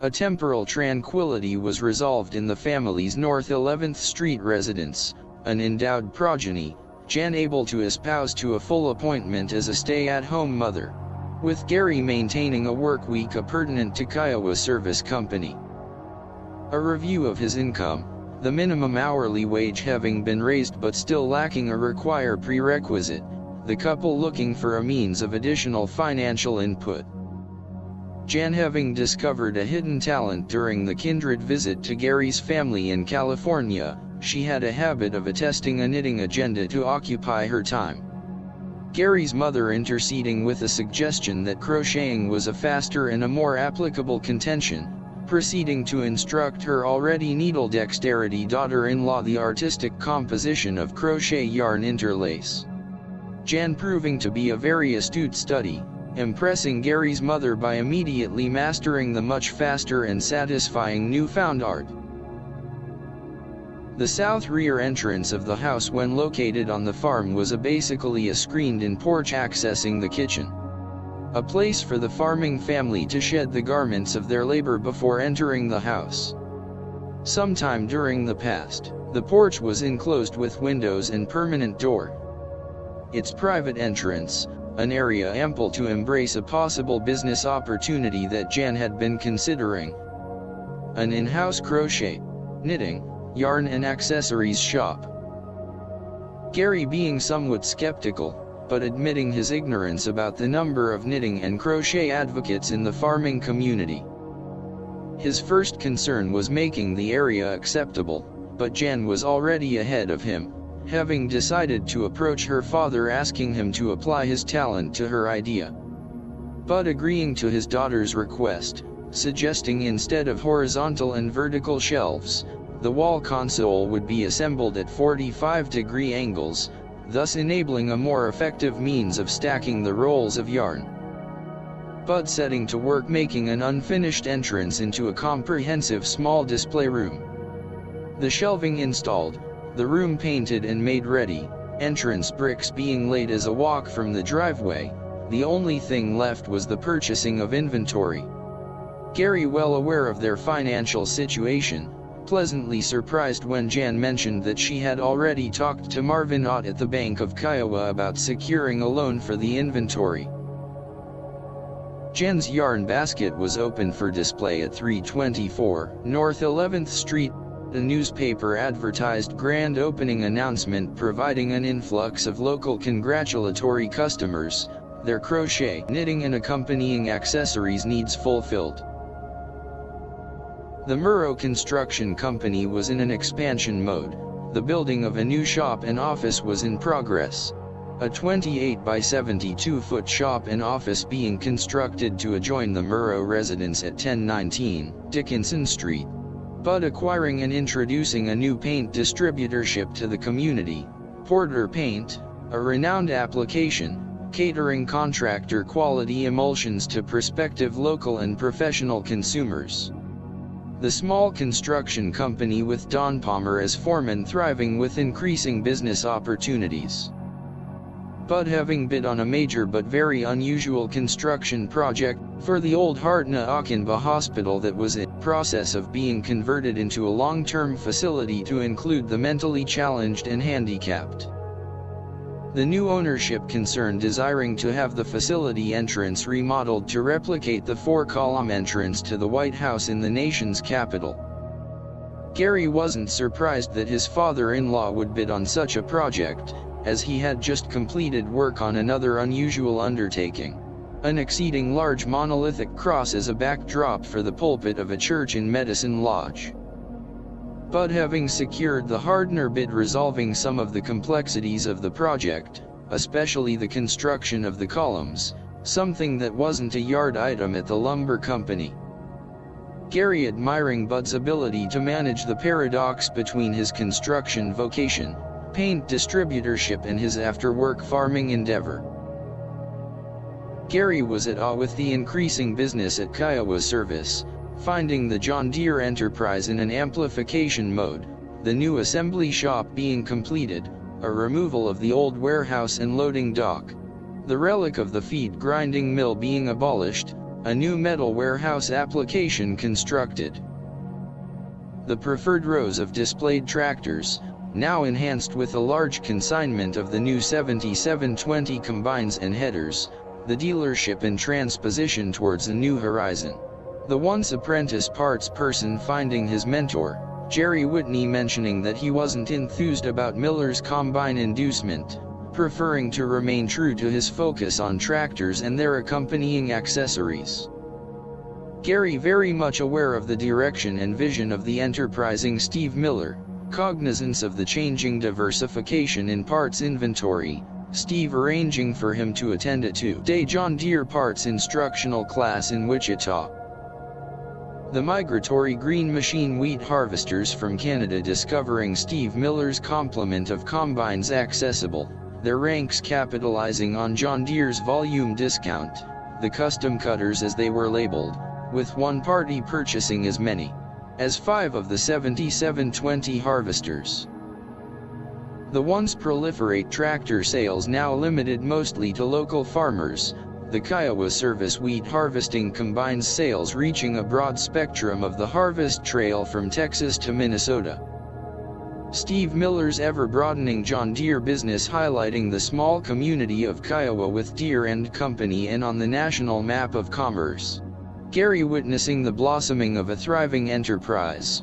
A temporal tranquility was resolved in the family's North 11th Street residence, an endowed progeny, Jan able to espouse to a full appointment as a stay-at-home mother, with Gary maintaining a work week appurtenant to Kiowa Service Company. A review of his income, the minimum hourly wage having been raised but still lacking a required prerequisite, the couple looking for a means of additional financial input. Jan having discovered a hidden talent during the kindred visit to Gary's family in California, she had a habit of attesting a knitting agenda to occupy her time. Gary's mother interceding with a suggestion that crocheting was a faster and a more applicable contention, proceeding to instruct her already needle dexterity daughter-in-law the artistic composition of crochet yarn interlace. Jan proving to be a very astute study, impressing Gary's mother by immediately mastering the much faster and satisfying newfound art. The south rear entrance of the house when located on the farm was basically a screened-in porch accessing the kitchen. A place for the farming family to shed the garments of their labor before entering the house. Sometime during the past, the porch was enclosed with windows and permanent door. Its private entrance, an area ample to embrace a possible business opportunity that Jan had been considering. An in-house crochet, knitting, yarn and accessories shop. Gary being somewhat skeptical, but admitting his ignorance about the number of knitting and crochet advocates in the farming community. His first concern was making the area acceptable, but Jan was already ahead of him, having decided to approach her father asking him to apply his talent to her idea. Bud agreeing to his daughter's request, suggesting instead of horizontal and vertical shelves, the wall console would be assembled at 45-degree angles, thus enabling a more effective means of stacking the rolls of yarn. Bud setting to work making an unfinished entrance into a comprehensive small display room. The shelving installed, the room painted and made ready, entrance bricks being laid as a walk from the driveway, the only thing left was the purchasing of inventory. Gary, well aware of their financial situation, pleasantly surprised when Jan mentioned that she had already talked to Marvin Ott at the Bank of Kiowa about securing a loan for the inventory. Jan's yarn basket was open for display at 324 North 11th Street. The newspaper advertised grand opening announcement providing an influx of local congratulatory customers, their crochet, knitting and accompanying accessories needs fulfilled. The Murrow Construction Company was in an expansion mode. The building of a new shop and office was in progress. A 28 by 72-foot shop and office being constructed to adjoin the Murrow residence at 1019 Dickinson Street. Bud acquiring and introducing a new paint distributorship to the community, Porter Paint, a renowned application, catering contractor quality emulsions to prospective local and professional consumers. The small construction company with Don Palmer as foreman thriving with increasing business opportunities. Bud having bid on a major but very unusual construction project for the old Hartna Akinba Hospital that was in process of being converted into a long-term facility to include the mentally challenged and handicapped. The new ownership concern desiring to have the facility entrance remodeled to replicate the four-column entrance to the White House in the nation's capital. Gary wasn't surprised that his father-in-law would bid on such a project, as he had just completed work on another unusual undertaking. An exceeding large monolithic cross as a backdrop for the pulpit of a church in Medicine Lodge. Bud having secured the Hardner bid resolving some of the complexities of the project, especially the construction of the columns, something that wasn't a yard item at the lumber company. Gary admiring Bud's ability to manage the paradox between his construction vocation, paint distributorship and his after-work farming endeavor. Gary was at awe with the increasing business at Kiowa Service, finding the John Deere enterprise in an amplification mode, the new assembly shop being completed, a removal of the old warehouse and loading dock, the relic of the feed grinding mill being abolished, A new metal warehouse application constructed. The preferred rows of displayed tractors, now enhanced with a large consignment of the new 7720 combines and headers, the dealership in transposition towards a new horizon. The once apprentice parts person finding his mentor, Jerry Whitney, mentioning that he wasn't enthused about Miller's combine inducement, preferring to remain true to his focus on tractors and their accompanying accessories. Gary, very much aware of the direction and vision of the enterprising Steve Miller, cognizance of the changing diversification in parts inventory, Steve arranging for him to attend a two-day John Deere parts instructional class in Wichita. The migratory green machine wheat harvesters from Canada discovering Steve Miller's complement of combines accessible, their ranks capitalizing on John Deere's volume discount, the custom cutters as they were labeled, with one party purchasing as many as 5 of the 7720 harvesters. The once proliferate tractor sales now limited mostly to local farmers, the Kiowa service wheat harvesting combines sales reaching a broad spectrum of the harvest trail from Texas to Minnesota. Steve Miller's ever-broadening John Deere business highlighting the small community of Kiowa with Deere and Company and on the national map of commerce. Gary witnessing the blossoming of a thriving enterprise.